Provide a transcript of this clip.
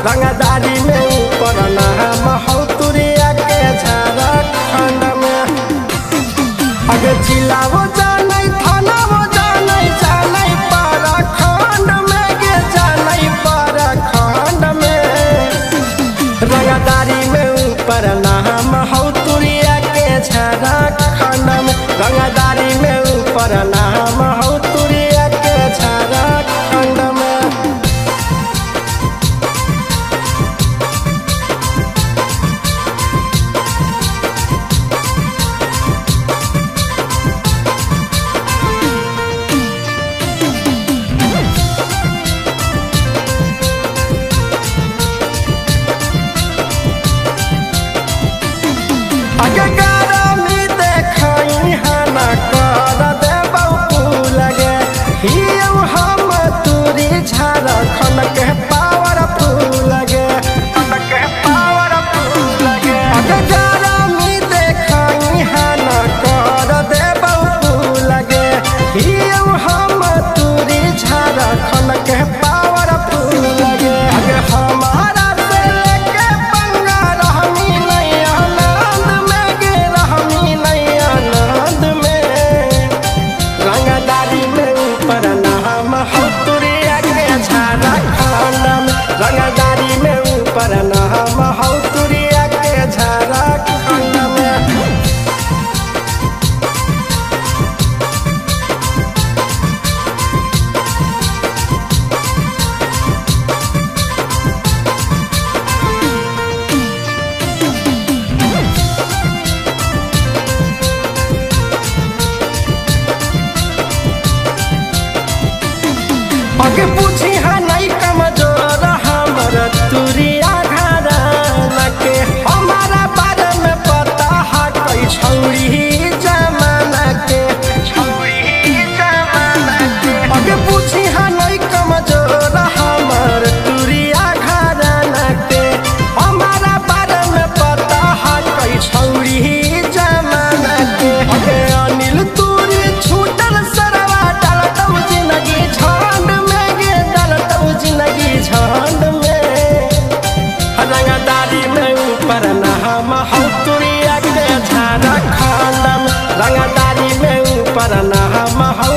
रंगदारी में ऊपर नाम हौ तुरिया के झारखंड में। अगे जिला वो जानै थाना वो जानै जानै पाराखंड में गे जानै पाराखंड में। रंगदारी में ऊपर नाम हौ तुरिया के झारखंड में। रंगदारी में ऊपर नाम हौ तुरिया के झारखंड में। अगे गरमी देखई हना कर देबौ फूल गे हियौ हम तुरी झारखंड के पावरफुल गे के पावरफुल गे। अगे गरमी देखई हना कर देबौ फूल गे हियौ हम तुरी झारखंड के पावरफुल गे। अगे हमारा से लेके पंगा रहमी नहीं आनंद में गे रहमी नहीं आनंद में। रंगदारी में ऊपर नाम हौ तुरिया के झारखंड में। रंगदारी में ऊपर नाम हौ तुरिया के झारखंड में। अगे पूछी हा नहीं कमजोर हमर तुरिया घराना के। हमारा बारे में पता है कोई छौरी जमाना के जमाना के। अगे पूछी हा नहीं कमजोर हमर तुरिया घराना के। हमारा बारे में पता है कोई छौरी जमाना के। अगे अनिल तुरी छूटल सरवा डालतौ जिंदगी झंड में गे डालतौ जिंदगी झंड में। रंगदारी में ऊपर नाम हौ तुरिया के झारखंड में। रंगदारी में ऊपर नाम हौ